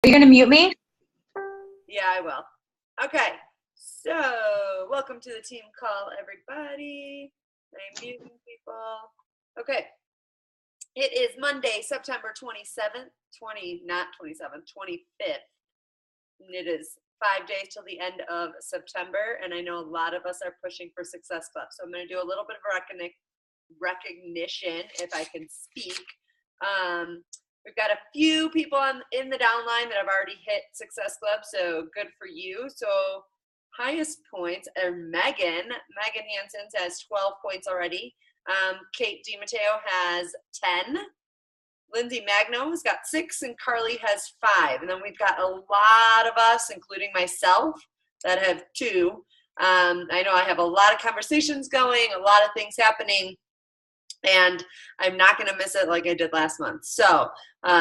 Are you going to mute me? Yeah, I will. Okay, so welcome to the team call, everybody. I'm muting people. Okay, it is Monday, September 27th, 25th. And it is 5 days till the end of September, and I know a lot of us are pushing for Success Club. So I'm going to do a little bit of recognition, if I can speak. We've got a few people in the downline that have already hit Success Club, so good for you. So highest points are Megan. Megan Hansen has 12 points already. Kate DiMatteo has 10. Lindsay Magno has got 6, and Carly has 5. And then we've got a lot of us, including myself, that have 2. I know I have a lot of conversations going, a lot of things happening, and I'm not going to miss it like I did last month. So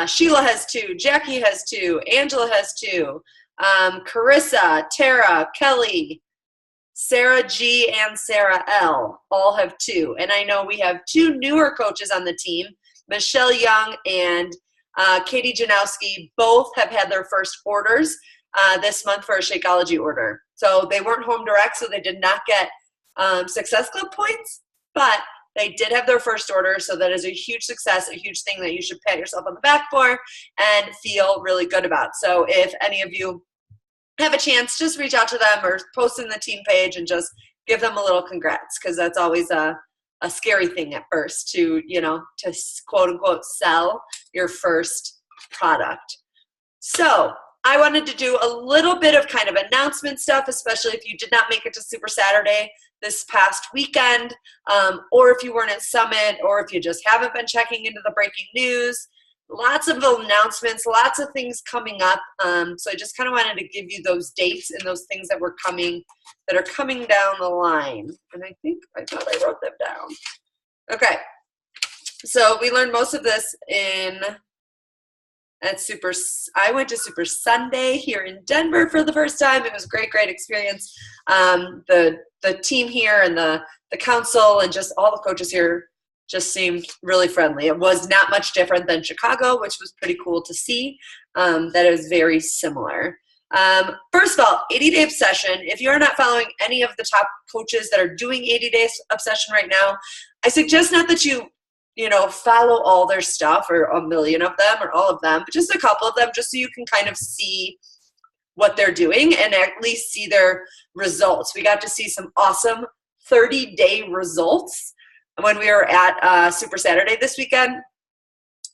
Sheila has 2, Jackie has 2, Angela has 2, Carissa, Tara, Kelly, Sarah G, and Sarah L all have 2. And I know we have 2 newer coaches on the team, Michelle Young and Katie Janowski. Both have had their first orders this month for a Shakeology order. So they weren't home direct, so they did not get Success Club points, but they did have their first order, so that is a huge success, a huge thing that you should pat yourself on the back for and feel really good about. So if any of you have a chance, just reach out to them or post in the team page and just give them a little congrats, because that's always a scary thing at first to quote unquote sell your first product. So I wanted to do a little bit of kind of announcement stuff, especially if you did not make it to Super Saturday this past weekend, or if you weren't at Summit, or if you just haven't been checking into the breaking news. Lots of announcements, lots of things coming up. So I just kind of wanted to give you those dates and those things that are coming down the line. And I thought I wrote them down. Okay. So we learned most of this I went to Super Sunday here in Denver for the first time. It was a great experience. The team here and the council and just all the coaches here just seemed really friendly. It was not much different than Chicago, which was pretty cool to see. That it was very similar. First of all, 80-Day Obsession. If you're not following any of the top coaches that are doing 80 Days Obsession right now, I suggest not that you follow all their stuff or a million of them or all of them, but just a couple of them, just so you can kind of see what they're doing and at least see their results. We got to see some awesome 30-day results when we were at Super Saturday this weekend,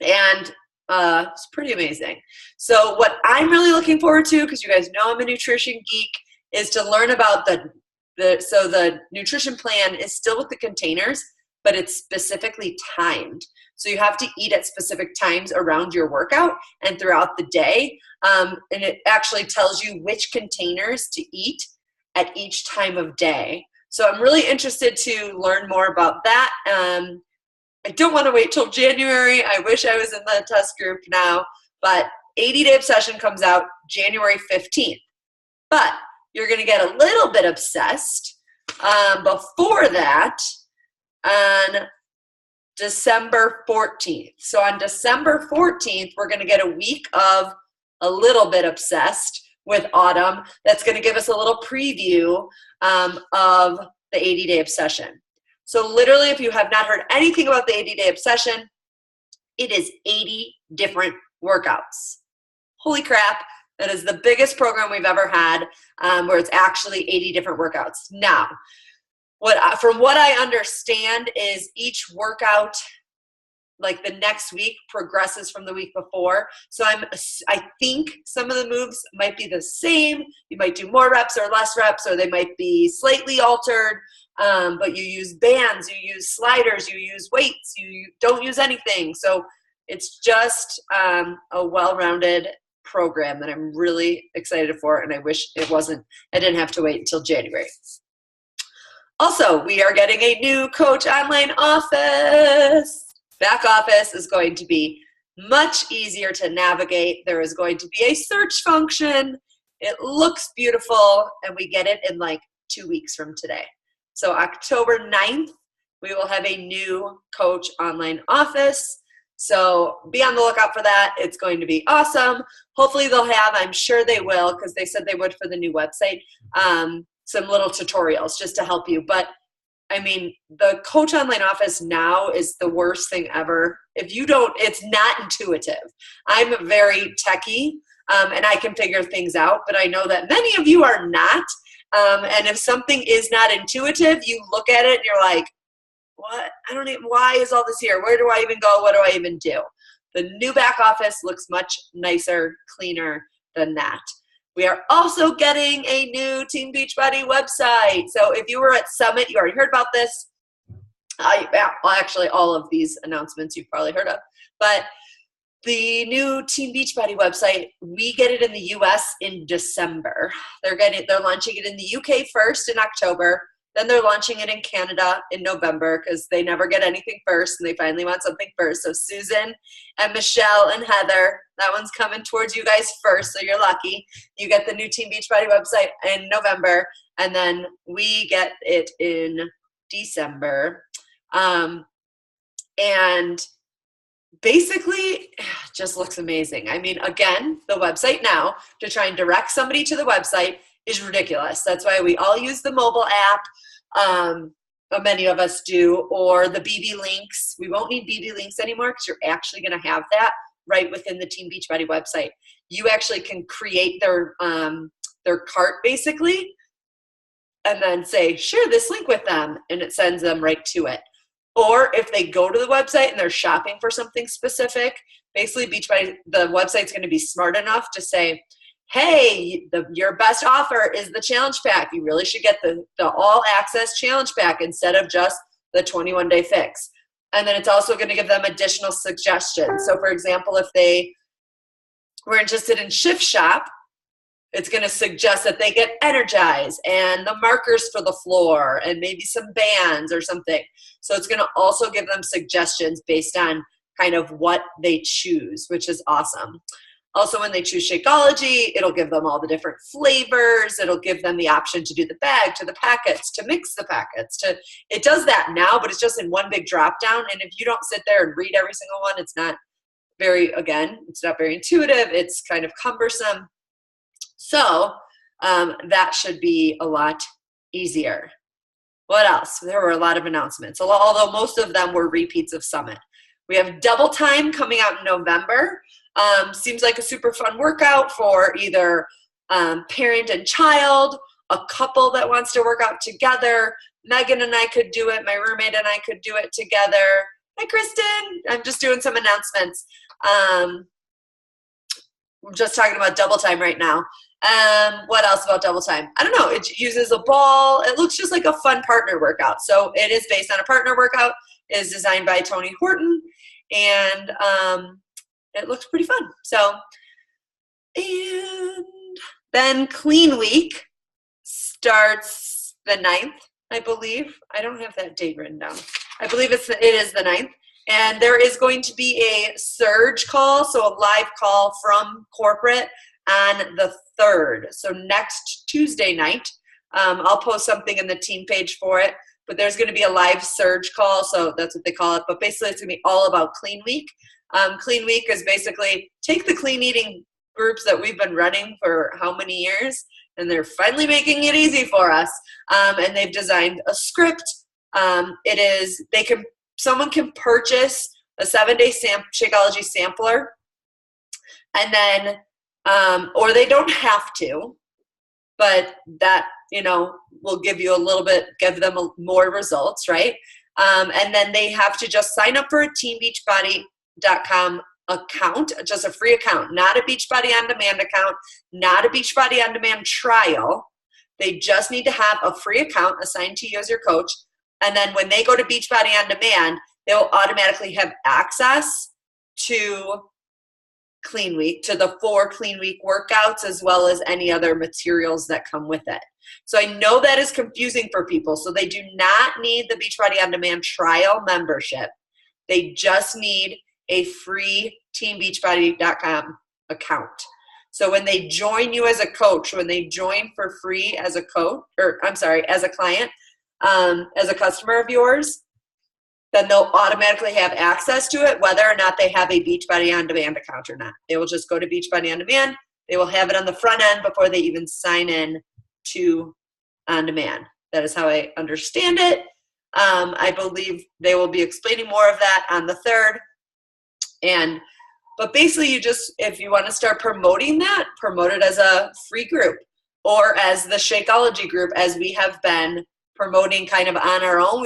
and it's pretty amazing. So what I'm really looking forward to, because you guys know I'm a nutrition geek, is to learn about the nutrition plan is still with the containers, but it's specifically timed. So you have to eat at specific times around your workout and throughout the day. And it actually tells you which containers to eat at each time of day. So I'm really interested to learn more about that. I don't want to wait till January. I wish I was in the test group now, but 80-Day Obsession comes out January 15th. But you're going to get a little bit obsessed before that on December 14th. So on December 14th, we're going to get a week of a little bit obsessed with Autumn. That's going to give us a little preview of the 80-Day Obsession. So literally, if you have not heard anything about the 80-Day Obsession, it is 80 different workouts. Holy crap. That is the biggest program we've ever had, where it's actually 80 different workouts. Now, from what I understand is each workout, like the next week, progresses from the week before. So I think some of the moves might be the same. You might do more reps or less reps, or they might be slightly altered. But you use bands, you use sliders, you use weights, you don't use anything. So it's just a well-rounded program that I'm really excited for, and I wish I didn't have to wait until January. Also, we are getting a new coach online office. Back office is going to be much easier to navigate. There is going to be a search function. It looks beautiful, and we get it in like 2 weeks from today. So October 9th, we will have a new coach online office. So be on the lookout for that. It's going to be awesome. Hopefully they'll have, I'm sure they will, because they said they would for the new website, some little tutorials just to help you. But I mean, the Coach Online Office now is the worst thing ever. If you don't, it's not intuitive. I'm very techie, and I can figure things out, but I know that many of you are not. And if something is not intuitive, you look at it and you're like, what? I don't even, why is all this here? Where do I even go? What do I even do? The new back office looks much nicer, cleaner than that. We are also getting a new Team Beachbody website. So if you were at Summit, you already heard about this. Actually, all of these announcements you've probably heard of. But the new Team Beachbody website, we get it in the US in December. They're launching it in the UK first in October. Then they're launching it in Canada in November because they never get anything first and they finally want something first. So Susan and Michelle and Heather, that one's coming towards you guys first, so you're lucky. You get the new Team Beachbody website in November, and then we get it in December. And basically, it just looks amazing. I mean, again, the website now, to try and direct somebody to the website is ridiculous. That's why we all use the mobile app. Many of us do, or the BB links. We won't need BB links anymore because you're actually going to have that right within the Team Beachbody website. You actually can create their cart basically, and then say, share this link with them, and it sends them right to it. Or if they go to the website and they're shopping for something specific, basically Beachbody, the website's going to be smart enough to say, hey, your best offer is the challenge pack. You really should get the all access challenge pack instead of just the 21-day fix. And then it's also going to give them additional suggestions. So for example, if they were interested in Shift Shop, it's going to suggest that they get Energize and the markers for the floor and maybe some bands or something. So it's going to also give them suggestions based on kind of what they choose, which is awesome. Also, when they choose Shakeology, it'll give them all the different flavors. It'll give them the option to do the bag, to the packets, to mix the packets. It does that now, but it's just in one big drop down. And if you don't sit there and read every single one, it's not very intuitive. It's kind of cumbersome. So that should be a lot easier. What else? There were a lot of announcements, although most of them were repeats of Summit. We have Double Time coming out in November. Seems like a super fun workout for either parent and child, a couple that wants to work out together. Megan and I could do it. My roommate and I could do it together. Hi, Kristen. I'm just doing some announcements. I'm just talking about Double Time right now. What else about Double Time? I don't know. It uses a ball. It looks just like a fun partner workout. So it is based on a partner workout. It is designed by Tony Horton. And it looks pretty fun. So, and then Clean Week starts the 9th, I believe. I don't have that date written down. I believe it is the 9th. And there is going to be a surge call, so a live call from corporate on the 3rd. So next Tuesday night, I'll post something in the team page for it, but there's going to be a live surge call, so that's what they call it. But basically, it's going to be all about Clean Week. Clean Week is basically take the clean eating groups that we've been running for how many years, and they're finally making it easy for us. And they've designed a script. Someone can purchase a 7-day Shakeology sampler, and then, or they don't have to, but that, will give them more results, right? And then they have to just sign up for a teambeachbody.com account, just a free account, not a Beachbody On Demand account, not a Beachbody On Demand trial. They just need to have a free account assigned to you as your coach. And then when they go to Beachbody On Demand, they will automatically have access to Clean Week, to the 4 Clean Week workouts, as well as any other materials that come with it. So I know that is confusing for people. So they do not need the Beachbody On Demand trial membership. They just need a free teambeachbody.com account. So when they join you as a coach, when they join for free as a coach, as a client, as a customer of yours, then they'll automatically have access to it, whether or not they have a Beachbody On Demand account or not. They will just go to Beachbody On Demand. They will have it on the front end before they even sign in to On Demand. That is how I understand it. I believe they will be explaining more of that on the 3rd. But basically, you just, if you want to start promoting that, promote it as a free group or as the Shakeology group, as we have been promoting kind of on our own.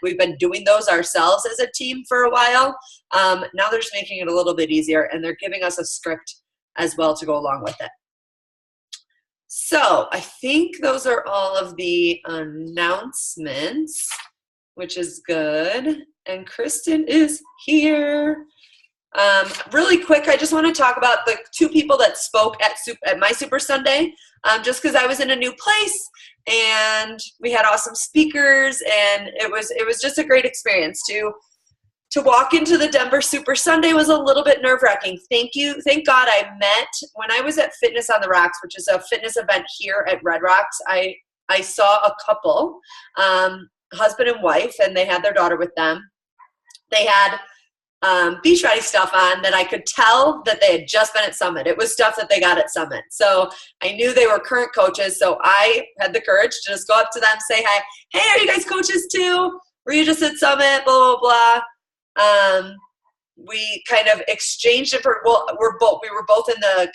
We've been doing those ourselves as a team for a while. Now they're just making it a little bit easier, and they're giving us a script as well to go along with it. So I think those are all of the announcements, which is good. And Kristen is here. Really quick, I just want to talk about the 2 people that spoke at my Super Sunday, just because I was in a new place and we had awesome speakers, and it was just a great experience to walk into the Denver Super Sunday. Was a little bit nerve-wracking. Thank God I met when I was at Fitness on the Rocks, which is a fitness event here at Red Rocks. I saw a couple, husband and wife, and they had their daughter with them. They had Beachbody stuff on that I could tell that they had just been at Summit. It was stuff that they got at Summit. So I knew they were current coaches. So I had the courage to just go up to them, say hi. Hey, are you guys coaches too? Were you just at Summit? Blah, blah, blah. We kind of exchanged it for, well, we were both in the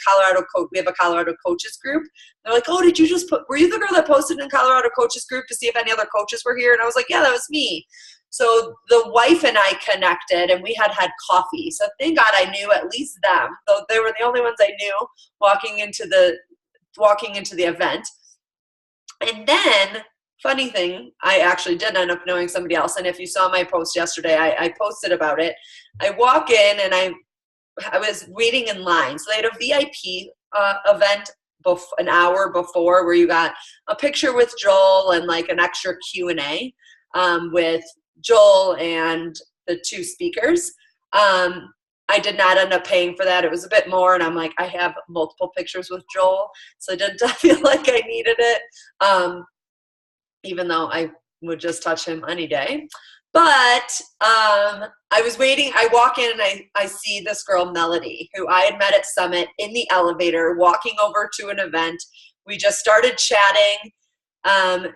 we have a Colorado coaches group. They're like, oh, were you the girl that posted in Colorado coaches group to see if any other coaches were here? And I was like, yeah, that was me. So the wife and I connected, and we had coffee. So thank God I knew at least them. So they were the only ones I knew walking into the event. And then, funny thing, I actually did end up knowing somebody else. And if you saw my post yesterday, I posted about it. I walk in, and I was waiting in line. So they had a VIP event an hour before, where you got a picture with Joel and like an extra Q&A with Joel and the 2 speakers. I did not end up paying for that. It was a bit more, and I'm like, I have multiple pictures with Joel, so I didn't feel like I needed it, even though I would just touch him any day. But I was waiting. I walk in, and I see this girl, Melody, who I had met at Summit in the elevator, walking over to an event. We just started chatting.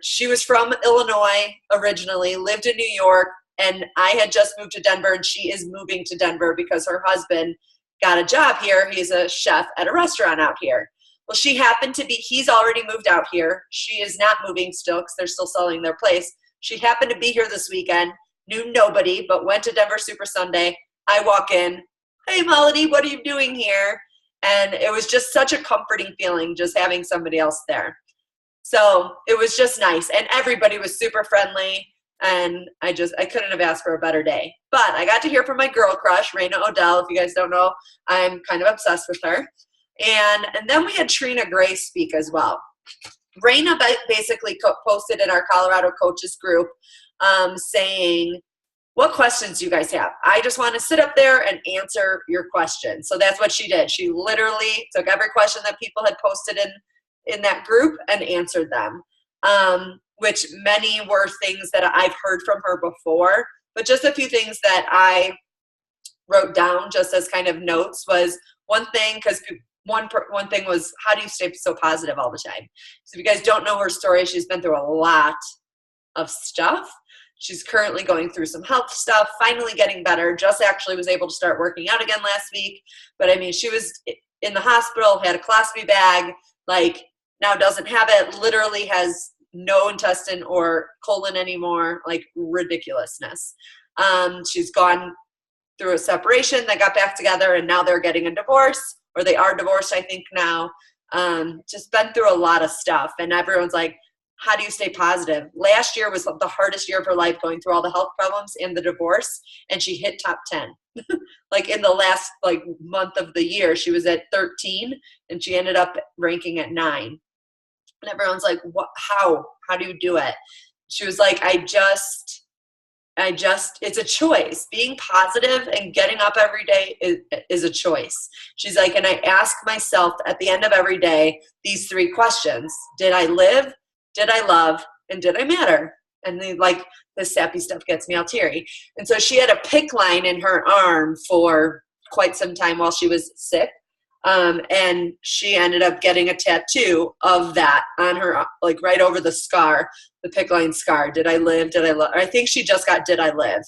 She was from Illinois originally, lived in New York, and I had just moved to Denver, and she is moving to Denver because her husband got a job here. He's a chef at a restaurant out here. Well, she happened to be, he's already moved out here. She is not moving still because they're still selling their place. She happened to be here this weekend, knew nobody, but went to Denver Super Sunday. I walk in, hey, Melody, what are you doing here? And it was just such a comforting feeling just having somebody else there. So it was just nice, and everybody was super friendly, and I couldn't have asked for a better day. But I got to hear from my girl crush, Raina Odell. If you guys don't know, I'm kind of obsessed with her. And then we had Trina Gray speak as well. Raina basically posted in our Colorado coaches group saying, what questions do you guys have? I just want to sit up there and answer your questions. So that's what she did. She literally took every question that people had posted in that group and answered them, which many were things that I've heard from her before, but just a few things that I wrote down just as kind of notes was one thing, because one thing was, how do you stay so positive all the time? So if you guys don't know her story, she's been through a lot of stuff. She's currently going through some health stuff, finally getting better, just actually was able to start working out again last week. But I mean, she was in the hospital, had a colostomy bag, like, now doesn't have it, literally has no intestine or colon anymore, like ridiculousness. She's gone through a separation, they got back together, and now they're getting a divorce, or they are divorced, I think now. Just been through a lot of stuff, and everyone's like, how do you stay positive? Last year was the hardest year of her life, going through all the health problems and the divorce, and she hit top 10. Like in the last month of the year, she was at 13, and she ended up ranking at 9. And everyone's like, what, how do you do it? She was like, I just, it's a choice. Being positive and getting up every day is a choice. She's like, and I ask myself at the end of every day, these 3 questions. Did I live? Did I love? And did I matter? And they like, this sappy stuff gets me all teary. And so she had a PICC line in her arm for quite some time while she was sick. And she ended up getting a tattoo of that on her, like right over the scar, the PICC line scar. Did I live? Did I love? I think she just got, did I live?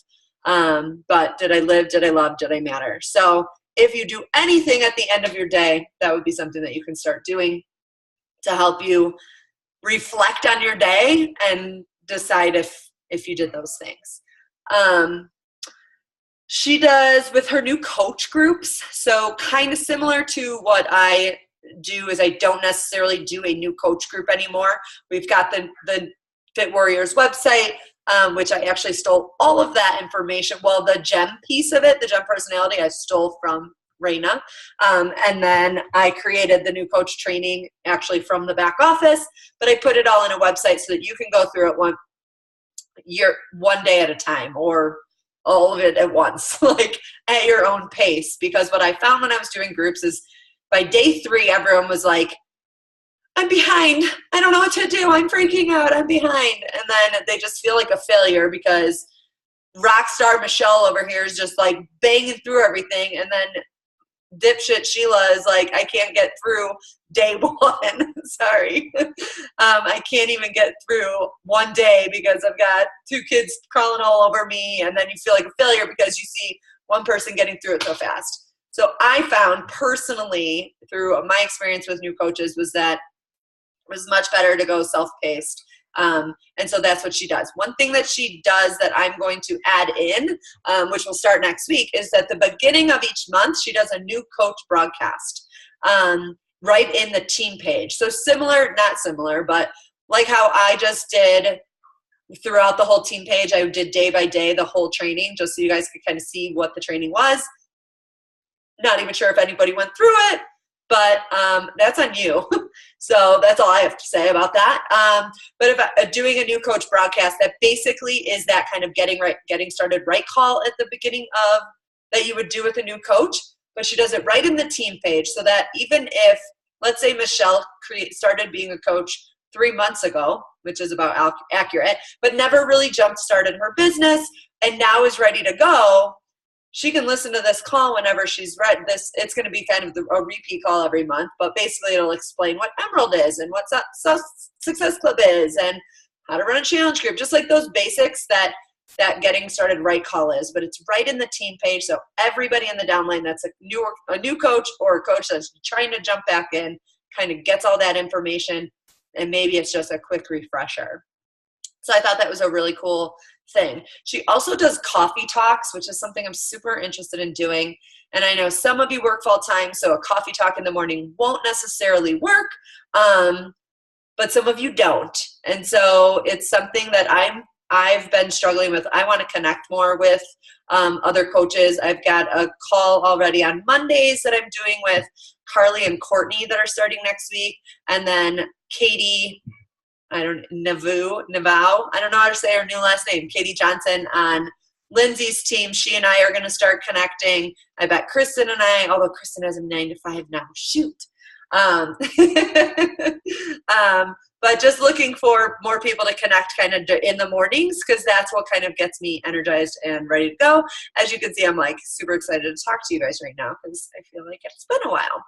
But did I live? Did I love? Did I matter? So if you do anything at the end of your day, that would be something that you can start doing to help you reflect on your day and decide if you did those things. She does with her new coach groups. So kind of similar to what I do is I don't necessarily do a new coach group anymore. We've got the Fit Warriors website, which I actually stole all of that information. Well, the GEM piece of it, the GEM personality, I stole from Raina. And then I created the new coach training actually from the back office, but I put it all in a website so that you can go through it one day at a time, or all of it at once, like at your own pace. Because what I found when I was doing groups is by day 3, everyone was like, I'm behind. I don't know what to do. I'm freaking out. I'm behind. And then they just feel like a failure because rock star Michelle over here is just like banging through everything. And then dipshit Sheila is like, I can't get through day 1. Sorry. I can't even get through one day because I've got 2 kids crawling all over me. And then you feel like a failure because you see one person getting through it so fast. So I found personally through my experience with new coaches was that it was much better to go self-paced. And so that's what she does. One thing that she does that I'm going to add in, which will start next week, is that the beginning of each month, she does a new coach broadcast right in the team page. So similar, not similar, but like how I just did throughout the whole team page, I did day by day the whole training just so you guys could kind of see what the training was. Not even sure if anybody went through it, but that's on you. So that's all I have to say about that. But if doing a new coach broadcast, that basically is that kind of getting started right call at the beginning of that you would do with a new coach, but she does it right in the team page so that even if, let's say Michelle started being a coach 3 months ago, which is about accurate, but never really jump-started her business and now is ready to go, she can listen to this call whenever she's read this. It's going to be kind of a repeat call every month, but basically it'll explain what Emerald is and what Success Club is and how to run a challenge group, just like those basics that getting started right call is. But it's right in the team page, so everybody in the downline that's a new coach or a coach that's trying to jump back in kind of gets all that information, and maybe it's just a quick refresher. So I thought that was a really cool thing. She also does coffee talks, which is something I'm super interested in doing. And I know some of you work full time, so a coffee talk in the morning won't necessarily work, but some of you don't. And so it's something that I've been struggling with. I want to connect more with other coaches. I've got a call already on Mondays that I'm doing with Carly and Courtney that are starting next week. And then Katie, Navau, I don't know how to say her new last name, Katie Johnson on Lindsay's team. She and I are going to start connecting. I bet Kristen and I, although Kristen has a 9 to 5 now, shoot. But just looking for more people to connect kind of in the mornings, because that's what kind of gets me energized and ready to go. As you can see, I'm like super excited to talk to you guys right now because I feel like it's been a while.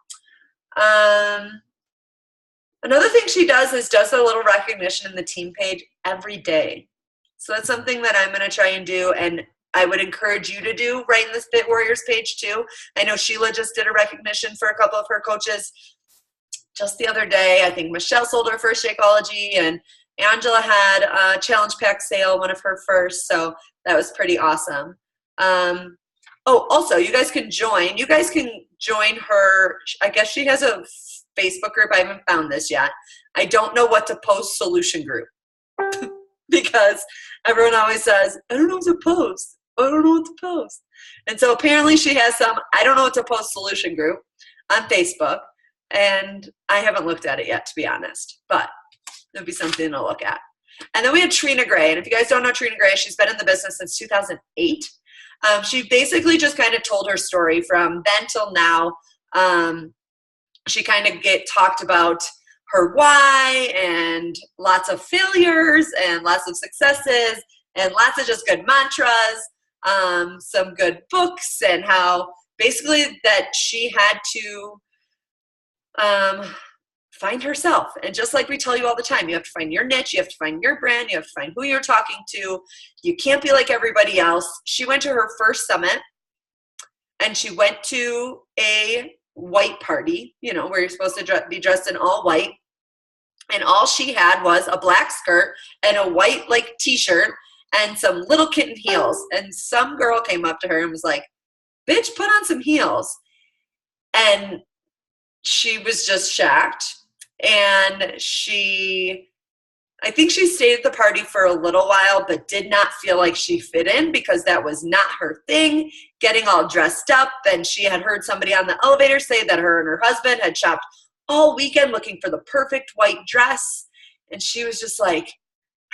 Another thing she does is does a little recognition in the team page every day. So that's something that I'm going to try and do, and I would encourage you to do right in this Fit Warriors page too. I know Sheila just did a recognition for a couple of her coaches just the other day. I think Michelle sold her first Shakeology, and Angela had a challenge pack sale, one of her first, so that was pretty awesome. Also, you guys can join her. I guess she has a Facebook group. I haven't found this yet. I don't know what to post solution group because everyone always says, I don't know what to post. I don't know what to post. And so apparently she has some I don't know what to post solution group on Facebook, and I haven't looked at it yet, to be honest, but it'll be something to look at. And then we had Trina Gray, and if you guys don't know Trina Gray, she's been in the business since 2008. She basically just kind of told her story from then till now. She kind of talked about her why, and lots of failures and lots of successes and lots of just good mantras, some good books, and how basically that she had to find herself. And just like we tell you all the time, you have to find your niche, you have to find your brand, you have to find who you're talking to. You can't be like everybody else. She went to her first summit, and she went to a white party, where you're supposed to be dressed in all white. And all she had was a black skirt and a white t-shirt and some little kitten heels. And some girl came up to her and was like, "Bitch, put on some heels." And she was just shocked. And I think she stayed at the party for a little while, but did not feel like she fit in because that was not her thing, getting all dressed up. And she had heard somebody on the elevator say that her and her husband had shopped all weekend looking for the perfect white dress. And she was just like,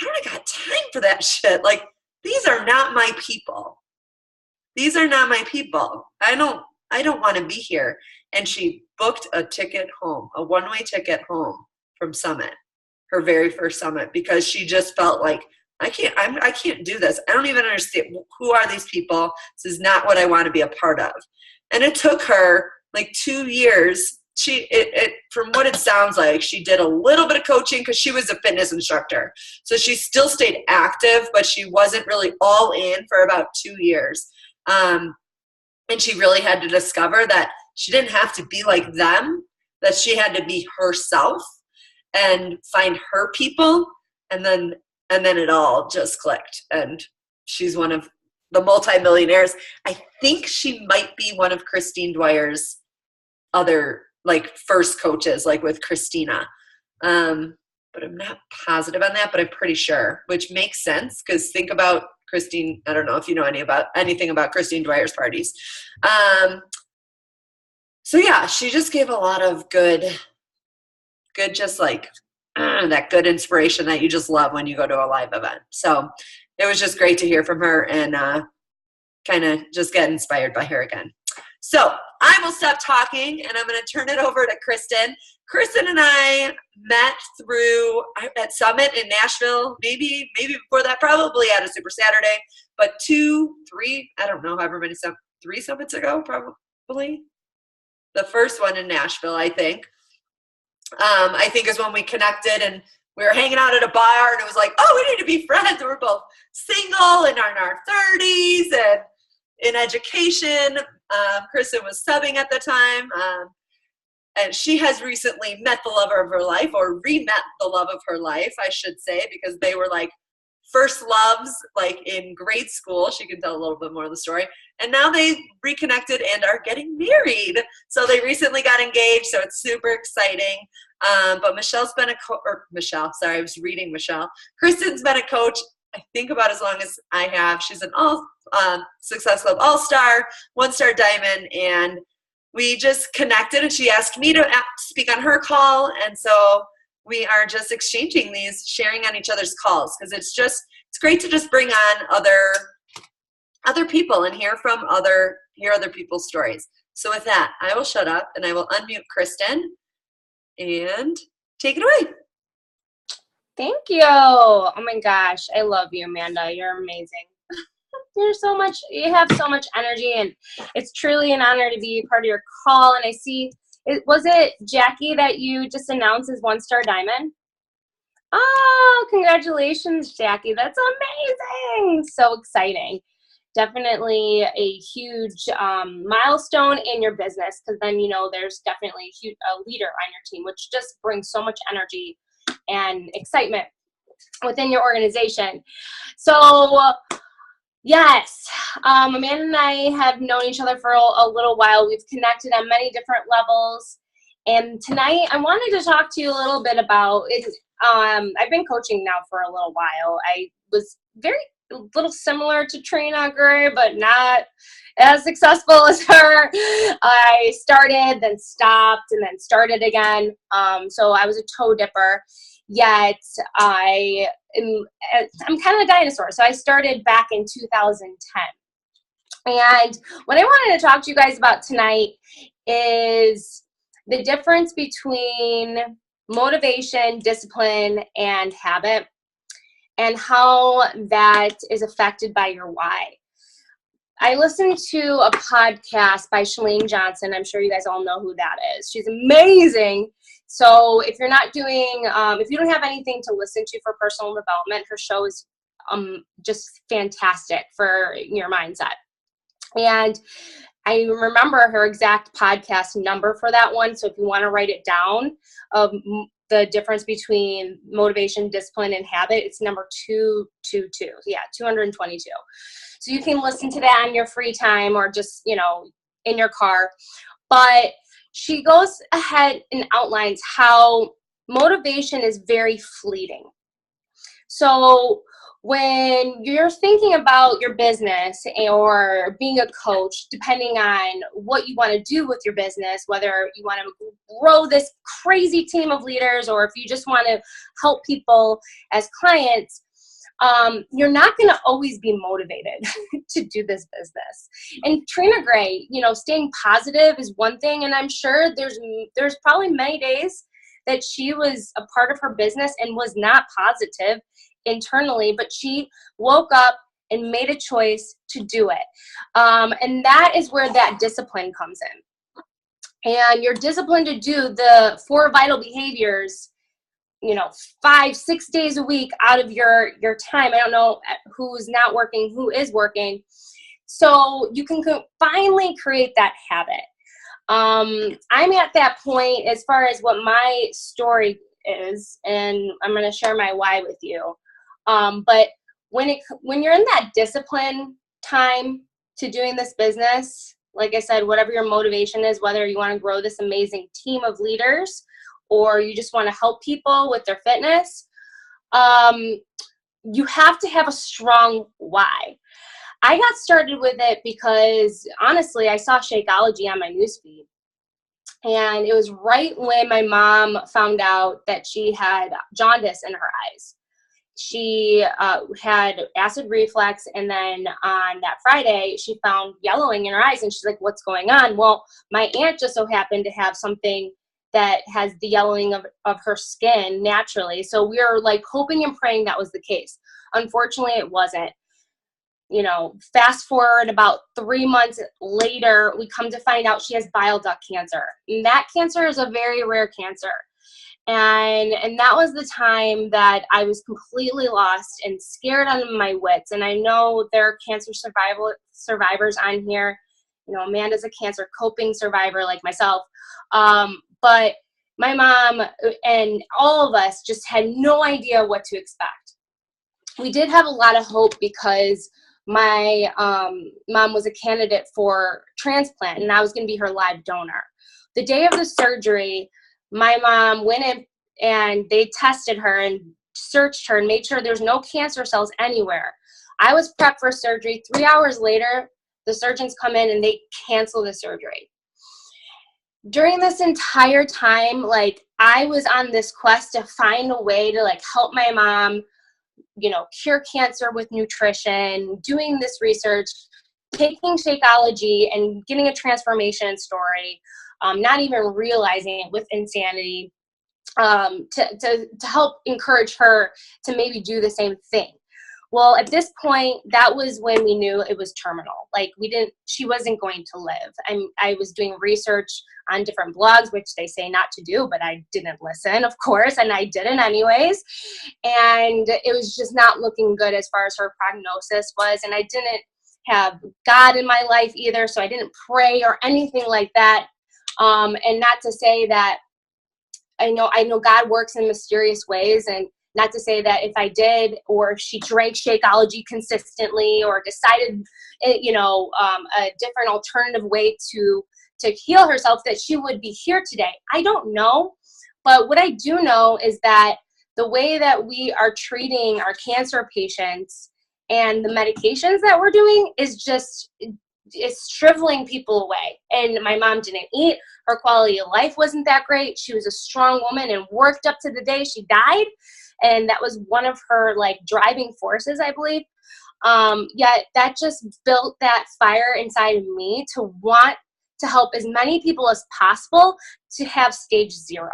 "I don't got time for that shit. These are not my people. These are not my people. I don't want to be here." And she booked a ticket home, a one-way ticket home from Summit, her very first summit, because she just felt like, I can't do this. I don't even understand. Who are these people? This is not what I want to be a part of. And it took her 2 years. From what it sounds like, she did a little bit of coaching because she was a fitness instructor. So she still stayed active, but she wasn't really all in for about 2 years. And she really had to discover that she didn't have to be like them, that she had to be herself and find her people. And then it all just clicked. And she's one of the multimillionaires. I think she might be one of Christine Dwyer's other first coaches, with Christina. But I'm not positive on that, but I'm pretty sure, which makes sense because think about Christine. I don't know if you know anything about Christine Dwyer's parties. So yeah, she just gave a lot of good, just that good inspiration that you just love when you go to a live event. So it was just great to hear from her and kind of just get inspired by her again. So I will stop talking and I'm going to turn it over to Kristen. Kristen and I met at Summit in Nashville, maybe before that, probably at a Super Saturday, but 2, 3, I don't know, however many, 3 summits ago, probably. The first one in Nashville, I think. I think is when we connected and we were hanging out at a bar and it was like, oh, we need to be friends. We're both single and in our 30s and in education. Kristen was subbing at the time. And she has recently met the love of her life, or re-met the love of her life, I should say, because they were first loves in grade school. She can tell a little bit more of the story. And now they reconnected and are getting married. So they recently got engaged. So it's super exciting. But Michelle's been Michelle, sorry, I was reading Michelle. Kristen's been a coach, I think about as long as I have. She's an Success Club All-Star, 1-star Diamond. And we just connected and she asked me to speak on her call. And so we are just exchanging these, sharing on each other's calls, because it's great to just bring on other people and hear other people's stories. So with that, I will shut up and I will unmute Kristen and take it away. Thank you. Oh my gosh, I love you, Amanda. You're amazing. You have so much energy, and it's truly an honor to be part of your call. And I see, was it Jackie that you just announced as 1-star Diamond? Oh, congratulations, Jackie. That's amazing. So exciting. Definitely a huge milestone in your business, because then, there's definitely a leader on your team, which just brings so much energy and excitement within your organization. So yes, Amanda and I have known each other for a little while. We've connected on many different levels. And tonight I wanted to talk to you a little bit about it. I've been coaching now for a little while. I was a little similar to Trina Gray, but not as successful as her. I started, then stopped, and then started again. So I was a toe dipper. Yet I'm kind of a dinosaur. So I started back in 2010. And what I wanted to talk to you guys about tonight is the difference between motivation, discipline, and habit, and how that is affected by your why. I listened to a podcast by Shalane Johnson. I'm sure you guys all know who that is. She's amazing. So if you're not doing, if you don't have anything to listen to for personal development, her show is just fantastic for your mindset. And I remember her exact podcast number for that one. So if you want to write it down, the difference between motivation, discipline, and habit, it's number 222. Yeah, 222. So you can listen to that on your free time or just, in your car. But she goes ahead and outlines how motivation is very fleeting. So when you're thinking about your business or being a coach, depending on what you want to do with your business, whether you want to grow this crazy team of leaders or if you just want to help people as clients, you're not going to always be motivated to do this business. And Trina Gray, staying positive is one thing. And I'm sure there's probably many days that she was a part of her business and was not positive internally, but she woke up and made a choice to do it. And that is where that discipline comes in. And you're disciplined to do the 4 vital behaviors 5-6 days a week out of your time. I don't know who's not working, who is working. So you can finally create that habit. I'm at that point as far as what my story is, and I'm going to share my why with you. But when you're in that discipline time to doing this business, like I said, whatever your motivation is, whether you want to grow this amazing team of leaders or you just want to help people with their fitness, you have to have a strong why. I got started with it because, honestly, I saw Shakeology on my newsfeed. And it was right when my mom found out that she had jaundice in her eyes. She had acid reflux, and then on that Friday, she found yellowing in her eyes, and she's like, what's going on? Well, my aunt just so happened to have something that has the yellowing of her skin naturally. So we were like hoping and praying that was the case. Unfortunately, it wasn't. Fast forward about 3 months later, we come to find out she has bile duct cancer. And that cancer is a very rare cancer. And that was the time that I was completely lost and scared out of my wits. And I know there are cancer survivors on here. Amanda's a cancer coping survivor like myself. But my mom and all of us just had no idea what to expect. We did have a lot of hope because my mom was a candidate for transplant, and I was going to be her live donor. The day of the surgery, my mom went in and they tested her and searched her and made sure there's no cancer cells anywhere. I was prepped for surgery. 3 hours later, the surgeons come in and they cancel the surgery. During this entire time, I was on this quest to find a way to help my mom, cure cancer with nutrition, doing this research, taking Shakeology and getting a transformation story, not even realizing it with insanity, to help encourage her to maybe do the same thing. Well, at this point, that was when we knew it was terminal. She wasn't going to live. I was doing research on different blogs, which they say not to do, but I didn't listen, of course, and I didn't anyways. And it was just not looking good as far as her prognosis was. And I didn't have God in my life either, so I didn't pray or anything like that. And not to say that I know God works in mysterious ways, and not to say that if I did, or if she drank Shakeology consistently, or decided, a different alternative way to heal herself, that she would be here today. I don't know, but what I do know is that the way that we are treating our cancer patients and the medications that we're doing is just, it's shriveling people away. And my mom didn't eat. Her quality of life wasn't that great. She was a strong woman and worked up to the day she died. And that was one of her driving forces, I believe. Yet that just built that fire inside of me to want to help as many people as possible to have stage 0.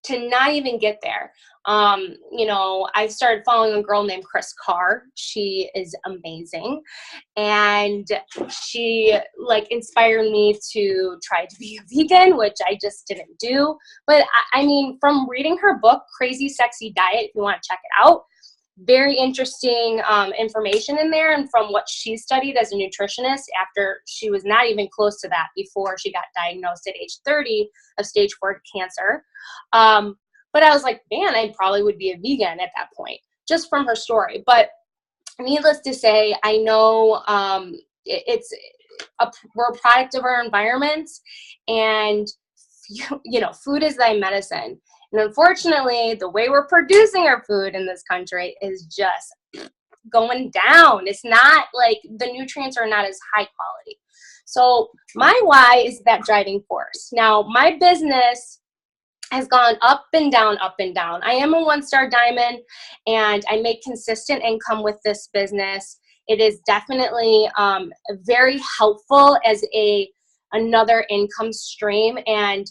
to not even get there. You know, I started following a girl named Chris Carr. She is amazing. And she like inspired me to try to be a vegan, which I just didn't do. But I mean, from reading her book, Crazy Sexy Diet, if you want to check it out, very interesting information in there. And from what she studied as a nutritionist after she was not even close to that before she got diagnosed at age 30 of stage 4 cancer. But I was like, man, I probably would be a vegan at that point, just from her story. But needless to say, I know we're a product of our environment, and you know, food is thy medicine. And unfortunately, the way we're producing our food in this country is just going down. It's not like the nutrients are not as high quality. So my why is that driving force. Now, my business has gone up and down, up and down. I am a 1-star diamond, and I make consistent income with this business. It is definitely very helpful as another income stream. And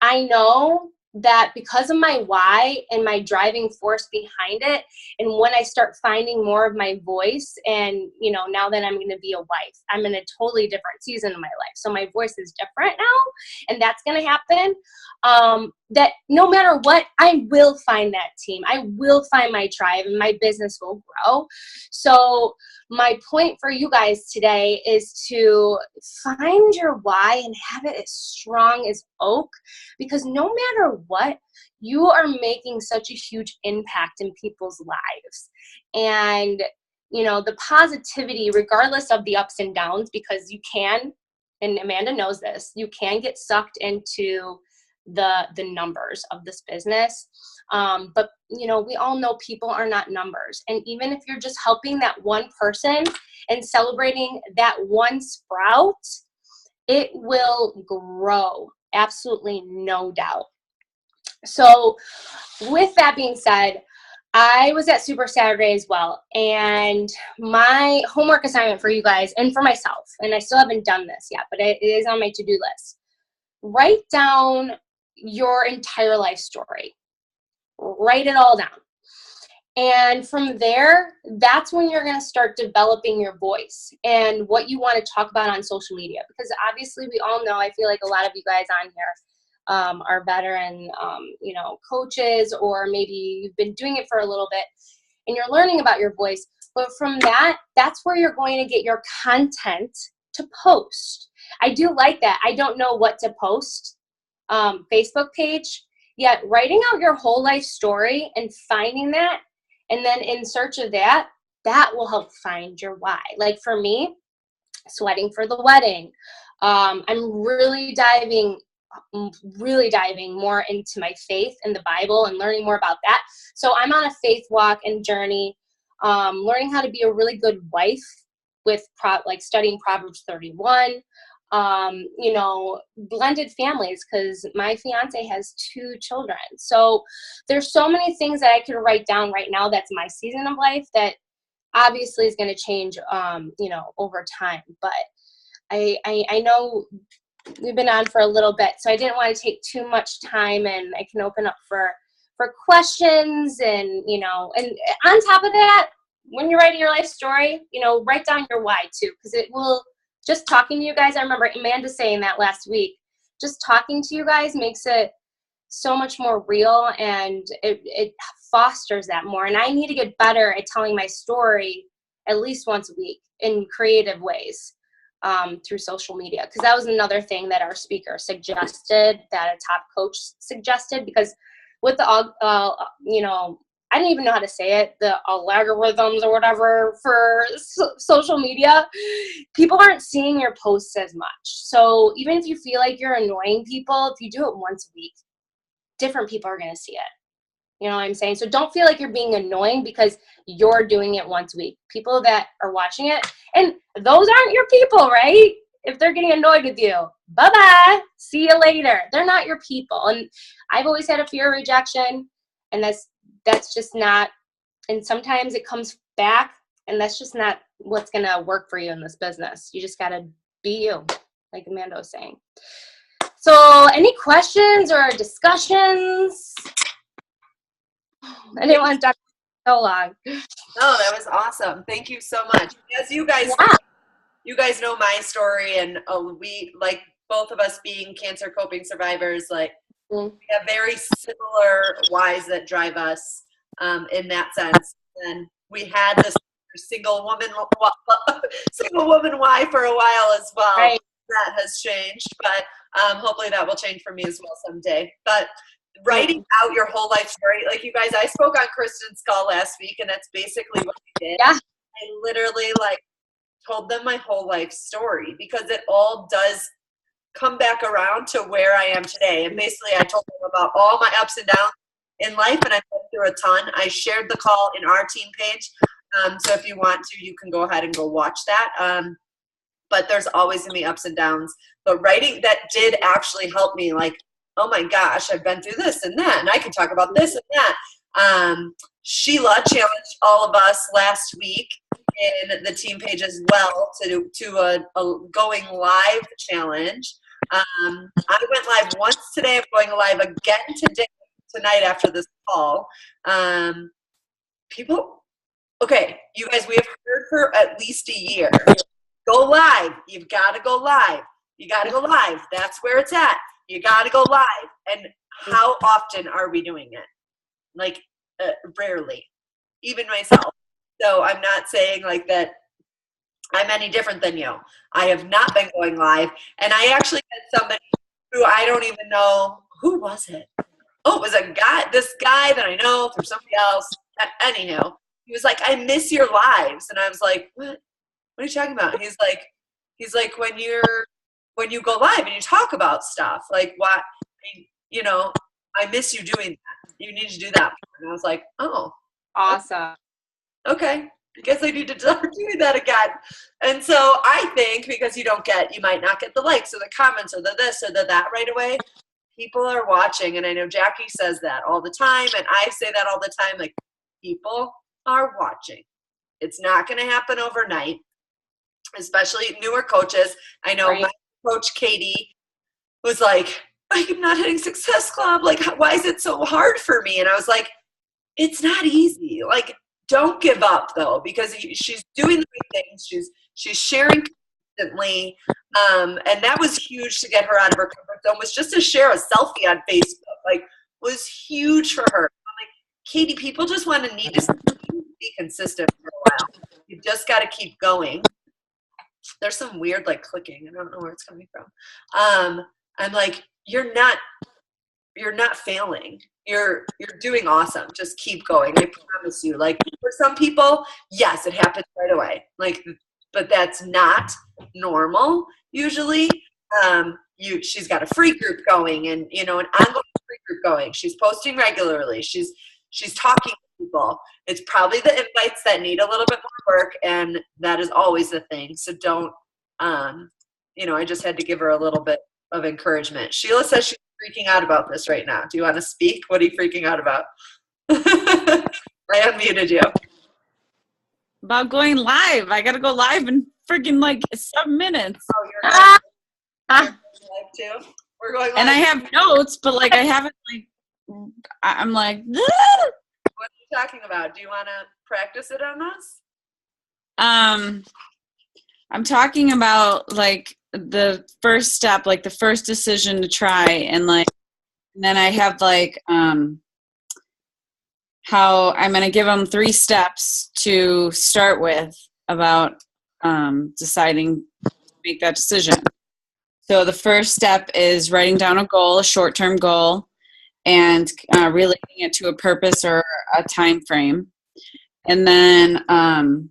I know that because of my why and my driving force behind it, and when I start finding more of my voice, and you know, now that I'm going to be a wife, I'm in a totally different season of my life, so my voice is different now, and that's going to happen. That no matter what, I will find that team, I will find my tribe, and my business will grow. So my point for you guys today is to find your why and have it as strong as oak, because no matter what, you are making such a huge impact in people's lives. And, you know, the positivity, regardless of the ups and downs, because you can, and Amanda knows this, you can get sucked into the numbers of this business. But, you know, we all know people are not numbers. And even if you're just helping that one person and celebrating that one sprout, it will grow. Absolutely no doubt. So with that being said, I was at Super Saturday as well. And my homework assignment for you guys and for myself, and I still haven't done this yet, but it is on my to-do list. Write down your entire life story. Write it all down. And from there, that's when you're going to start developing your voice and what you want to talk about on social media. Because obviously we all know, I feel like a lot of you guys on here are veteran, you know, coaches, or maybe you've been doing it for a little bit and you're learning about your voice. But from that, that's where you're going to get your content to post. I do like that. I don't know what to post. Facebook page, yet writing out your whole life story and finding that, and then in search of that, that will help find your why. Like for me, sweating for the wedding. I'm really diving more into my faith and the Bible and learning more about that. So I'm on a faith walk and journey, learning how to be a really good wife with like studying Proverbs 31. You know, blended families, because my fiance has 2 children. So there's so many things that I could write down right now. That's my season of life that obviously is going to change, you know, over time. But I know we've been on for a little bit, so I didn't want to take too much time, and I can open up for questions. And, you know, and on top of that, when you're writing your life story, you know, write down your why too, because it will. Just talking to you guys, I remember Amanda saying that last week, just talking to you guys makes it so much more real, and it fosters that more. And I need to get better at telling my story at least once a week in creative ways through social media, because that was another thing that our speaker suggested, that a top coach suggested, because with the, you know, I don't even know how to say it, the algorithms or whatever for social media, people aren't seeing your posts as much. So even if you feel like you're annoying people, if you do it once a week, different people are going to see it. You know what I'm saying? So don't feel like you're being annoying because you're doing it once a week. People that are watching it, and those aren't your people, right? If they're getting annoyed with you, bye-bye, see you later. They're not your people. And I've always had a fear of rejection, and that's just not, and sometimes it comes back, and that's just not what's going to work for you in this business. You just got to be you, like Amanda was saying. So any questions or discussions? I didn't want to talk so long. No, that was awesome. Thank you so much. As you guys know my story, and we, like, both of us being cancer coping survivors, like, we have very similar whys that drive us in that sense. And we had this single woman why for a while as well. Right. That has changed, but hopefully that will change for me as well someday. But writing out your whole life story, like, you guys, I spoke on Kristen's call last week, and that's basically what I did. Yeah. I literally, like, told them my whole life story, because it all does come back around to where I am today. And basically I told them about all my ups and downs in life, and I've been through a ton. I shared the call in our team page. So if you want to, you can go ahead and go watch that. But there's always gonna be ups and downs. But writing that did actually help me, like, oh my gosh, I've been through this and that, and I can talk about this and that. Sheila challenged all of us last week in the team page as well to a going live challenge. I went live once today. I'm going live again tonight after this call. Okay, you guys, we have heard for at least a year. Go live. You've got to go live. You got to go live. That's where it's at. You got to go live. And how often are we doing it? Like, rarely, even myself. So I'm not saying, like, that I'm any different than you. I have not been going live. And I actually had somebody who I don't even know, who was it? Oh, it was this guy that I know from somebody else. Anyhow, he was like, I miss your lives. And I was like, what are you talking about? He's like, when you go live and you talk about stuff, like, what, you know, I miss you doing that. You need to do that. And I was like, oh, awesome. Okay, I guess I need to start doing that again. And so I think, because you might not get the likes or the comments or the this or the that right away, people are watching. And I know Jackie says that all the time, and I say that all the time, like, people are watching. It's not going to happen overnight, especially newer coaches. I know my coach, Katie, was like, I'm not hitting Success Club. Like, why is it so hard for me? And I was like, it's not easy. Like, don't give up, though, because she's doing the right things. She's sharing constantly, and that was huge to get her out of her comfort zone. Was just to share a selfie on Facebook, like, was huge for her. I'm like, Katie, people just need to be consistent for a while. You just got to keep going. There's some weird, like, clicking. I don't know where it's coming from. I'm like, you're not failing. You're doing awesome. Just keep going. I promise you. Like, for some people, yes, it happens right away. Like, but that's not normal usually. She's got a free group going, and an ongoing free group going. She's posting regularly. She's talking to people. It's probably the invites that need a little bit more work, and that is always the thing. So don't, I just had to give her a little bit of encouragement. Sheila says she's freaking out about this right now. Do you want to speak? What are you freaking out about? I unmuted you. About going live. I gotta go live in freaking like 7 minutes. Oh, you're going live too? We're going live. And I have notes, but like I haven't I'm like, what are you talking about? Do you want to practice it on us? I'm talking about like the first step, like the first decision to try, and then I have like how I'm going to give them 3 steps to start with about deciding to make that decision. So the first step is writing down a goal, a short-term goal, and relating it to a purpose or a time frame. And then I'm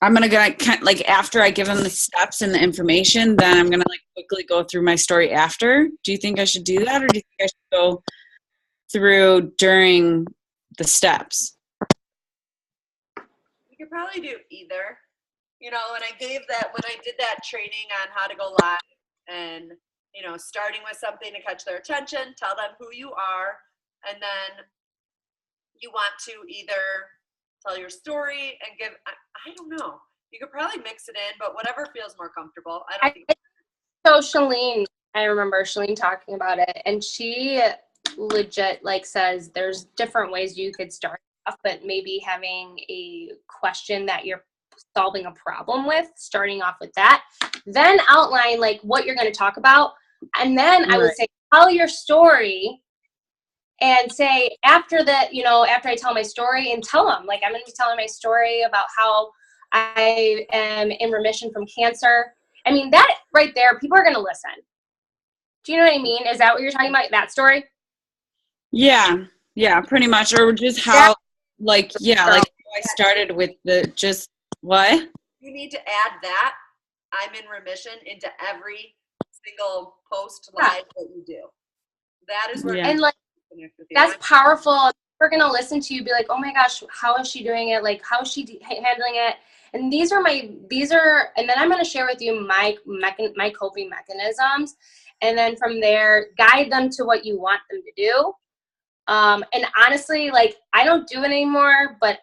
going to go, like, after I give them the steps and the information, then I'm going to like quickly go through my story after. Do you think I should do that, or do you think I should go through during the steps? You could probably do either. When I did that training on how to go live, and, starting with something to catch their attention, tell them who you are, and then you want to either tell your story and give, I don't know. You could probably mix it in, but whatever feels more comfortable. So Shalene, I remember Shalene talking about it, and she legit like says there's different ways you could start off, but maybe having a question that you're solving a problem with, starting off with that, then outline like what you're going to talk about. And then I would say, tell your story and say after that, after I tell my story, and tell them like, I'm going to be telling my story about how I am in remission from cancer. I mean, that right there, people are going to listen. Do you know what I mean? Is that what you're talking about? That story? Yeah, pretty much. Or just how, like I started with what? You need to add that I'm in remission into every single post live that you do. That is where and like that's powerful. We're gonna listen to you, be like, oh my gosh, how is she doing it? Like, how is she handling it? And and then I'm gonna share with you my coping mechanisms, and then from there, guide them to what you want them to do. And honestly, like, I don't do it anymore, but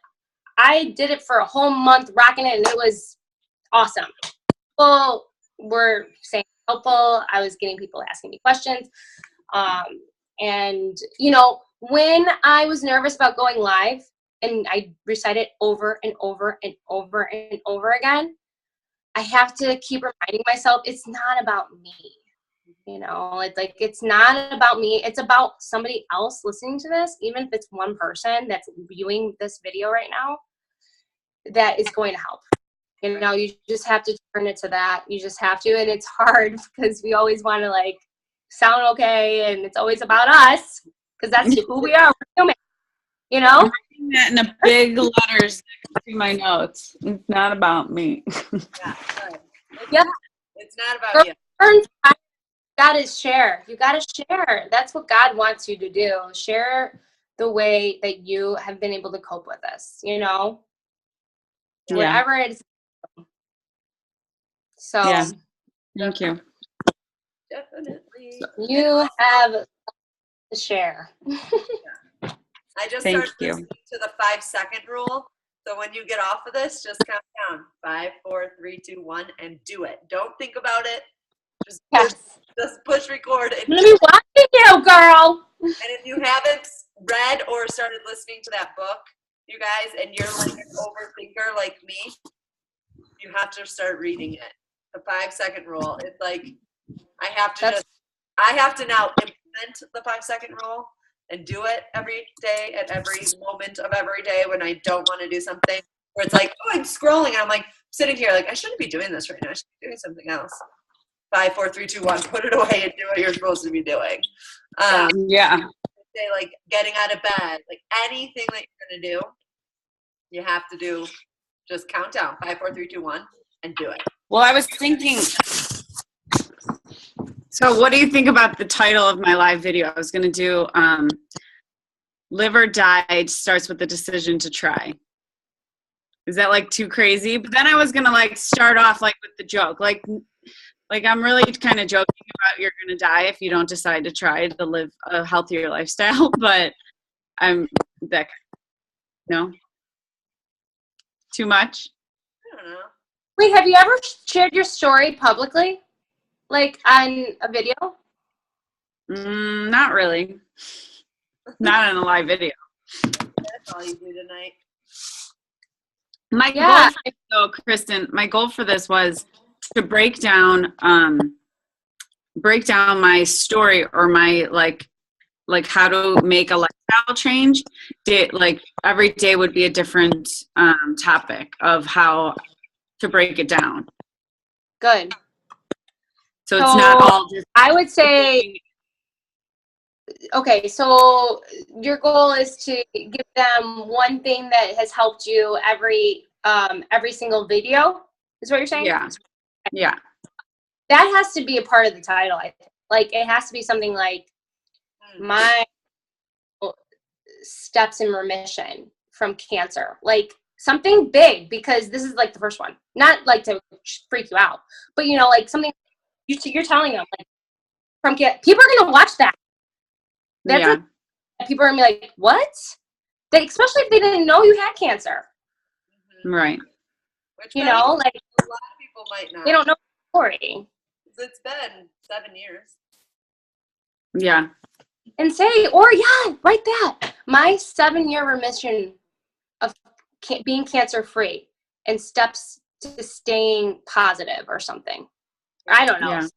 I did it for a whole month, rocking it, and it was awesome. People were saying helpful. I was getting people asking me questions. And, when I was nervous about going live and I recite it over and over and over and over again, I have to keep reminding myself it's not about me. It's like, it's not about me. It's about somebody else listening to this, even if it's one person that's viewing this video right now, that is going to help. You just have to turn it to that. You just have to. And it's hard because we always want to like sound okay. And it's always about us because that's who we are. We're human, I'm writing that in a big letters next to my notes. It's not about me. Yeah. It's not about you. You gotta share. That's what God wants you to do. Share the way that you have been able to cope with this, whatever it is. So Thank you. Definitely. You have to share. I just started listening to the 5-second rule. So when you get off of this, just count down 5, 4, 3, 2, 1, and do it. Don't think about it. Just push record. I'm gonna be watching you, girl. And if you haven't read or started listening to that book, you guys, and you're like an overthinker like me, you have to start reading it. The 5-second rule. It's like I have to now implement the 5-second rule and do it every day at every moment of every day when I don't want to do something. Where it's like, oh, I'm scrolling. And I'm like sitting here like I shouldn't be doing this right now. I should be doing something else. 5, 4, 3, 2, 1. Put it away and do what you're supposed to be doing. Say like getting out of bed, like anything that you're gonna do, you have to do. Just count down 5, 4, 3, 2, 1, and do it. Well, I was thinking. So, what do you think about the title of my live video? I was gonna do "Live or Die" starts with the decision to try. Is that like too crazy? But then I was gonna like start off like with the joke, like I'm really kind of joking about you're going to die if you don't decide to try to live a healthier lifestyle, but I'm that, too much? I don't know. Wait, have you ever shared your story publicly? Like on a video? Not really. Not in a live video. That's all you do tonight. My goal for this, though, Kristen, my goal for this was to break down my story or my like how to make a lifestyle change. Like every day would be a different topic of how to break it down. Good. So it's not all just. I would say. Okay, so your goal is to give them one thing that has helped you every single video. Is what you're saying? Yeah. That has to be a part of the title, I think. Like, it has to be something like my steps in remission from cancer. Like, something big, because this is, like, the first one. Not, like, to freak you out. But, like, something you're telling them. Like, people are going to watch that. People are going to be like, what? Especially if they didn't know you had cancer. Right. Which like, a lot of people might not. They don't know the story. It's been 7 years. Yeah. and say, or yeah, write that. My 7-year remission of being cancer free and steps to staying positive or something. I don't know. Yeah.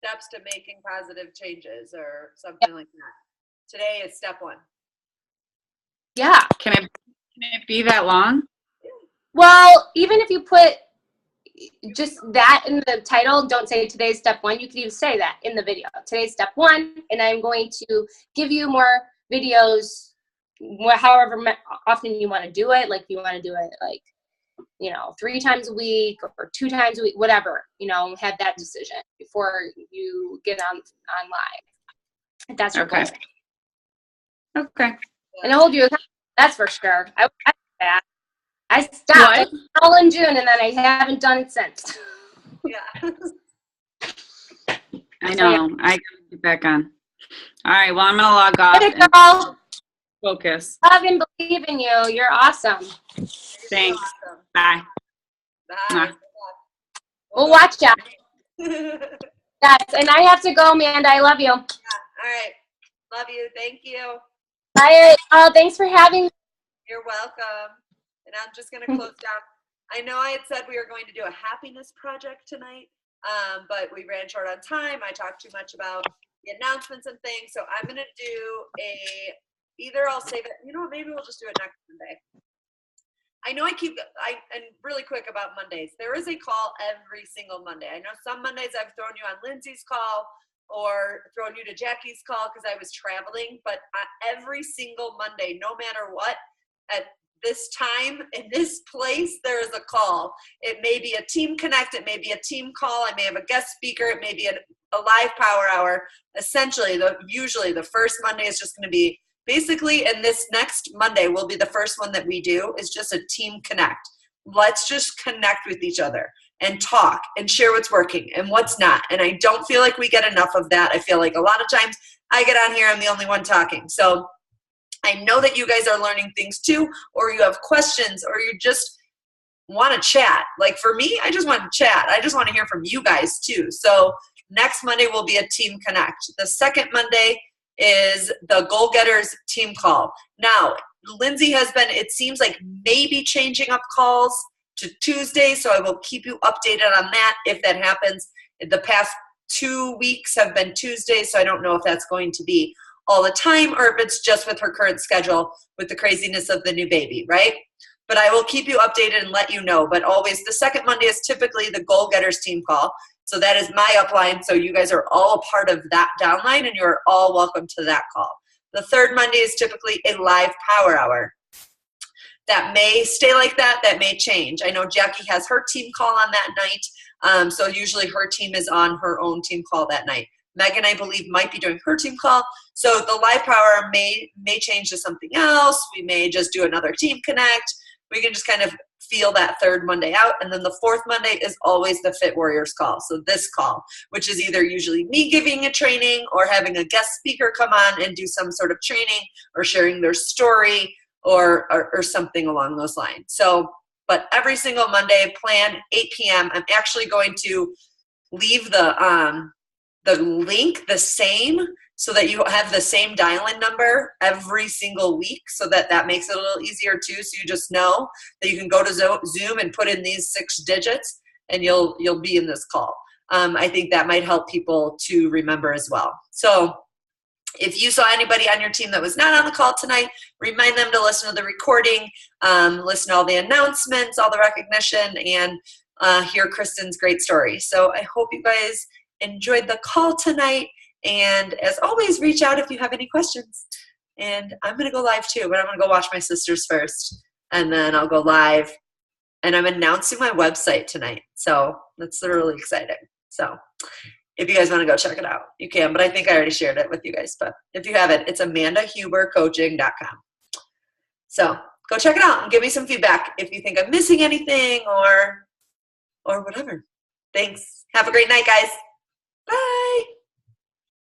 Steps to making positive changes or something like that. Today is step 1. Yeah. Can it be that long? Well, even if you put just that in the title, don't say today's step 1. You could even say that in the video. Today's step 1, and I'm going to give you more videos, however often you want to do it. Like if you want to do it like, 3 times a week or 2 times a week, whatever, have that decision before you get on live. That's your goal. Okay. And I hold you accountable. That's for sure. I stopped all in June, and then I haven't done it since. Yeah. I know. I gotta get back on. All right. Well, I'm gonna log off Hey, and girl. focus. Love and believe in you. You're awesome. Thanks. Awesome. Bye. Bye. We'll watch ya. Yes, and I have to go, Amanda. I love you. Yeah. All right. Love you. Thank you. Bye. Oh, thanks for having me. You're welcome. And I'm just going to close down. I know I had said we were going to do a happiness project tonight, but we ran short on time. I talked too much about the announcements and things. So I'm going to do either I'll save it. You know what? Maybe we'll just do it next Monday. I know and really quick about Mondays. There is a call every single Monday. I know some Mondays I've thrown you on Lindsay's call or thrown you to Jackie's call because I was traveling, but every single Monday, no matter what, at this time, in this place, there is a call. It may be a team connect, it may be a team call, I may have a guest speaker, it may be a live power hour. Essentially, usually the first Monday is just going to be basically, and this next Monday will be the first one that we do, is just a team connect. Let's just connect with each other and talk and share what's working and what's not. And I don't feel like we get enough of that. I feel like a lot of times I get on here, I'm the only one talking. So I know that you guys are learning things too, or you have questions, or you just want to chat. Like for me, I just want to chat. I just want to hear from you guys too. So next Monday will be a team connect. The second Monday is the Goal Getters team call. Now, Lindsay has been, it seems like maybe changing up calls to Tuesday, so I will keep you updated on that if that happens. The past 2 weeks have been Tuesdays, so I don't know if that's going to be all the time or if it's just with her current schedule with the craziness of the new baby, right? But I will keep you updated and let you know. But always, the second Monday is typically the Goal Getters team call. So that is my upline. So you guys are all a part of that downline and you're all welcome to that call. The third Monday is typically a live power hour. That may stay like that. That may change. I know Jackie has her team call on that night. So usually her team is on her own team call that night. Megan, I believe, might be doing her team call. So the live power may change to something else. We may just do another team connect. We can just kind of feel that third Monday out. And then the fourth Monday is always the Fit Warriors call. So this call, which is either usually me giving a training or having a guest speaker come on and do some sort of training or sharing their story or something along those lines. So, but every single Monday, plan 8 p.m. I'm actually going to leave the link the same so that you have the same dial-in number every single week, so that makes it a little easier too. So you just know that you can go to Zoom and put in these 6 digits and you'll be in this call. I think that might help people to remember as well. So if you saw anybody on your team that was not on the call tonight, remind them to listen to the recording, listen to all the announcements, all the recognition, and hear Kristen's great story. So I hope you guys enjoyed the call tonight. And as always, reach out if you have any questions. And I'm going to go live too, but I'm going to go watch my sisters first. And then I'll go live. And I'm announcing my website tonight. So that's really exciting. So if you guys want to go check it out, you can. But I think I already shared it with you guys. But if you haven't, it's amandahubercoaching.com. So go check it out and give me some feedback if you think I'm missing anything or whatever. Thanks. Have a great night, guys. Bye.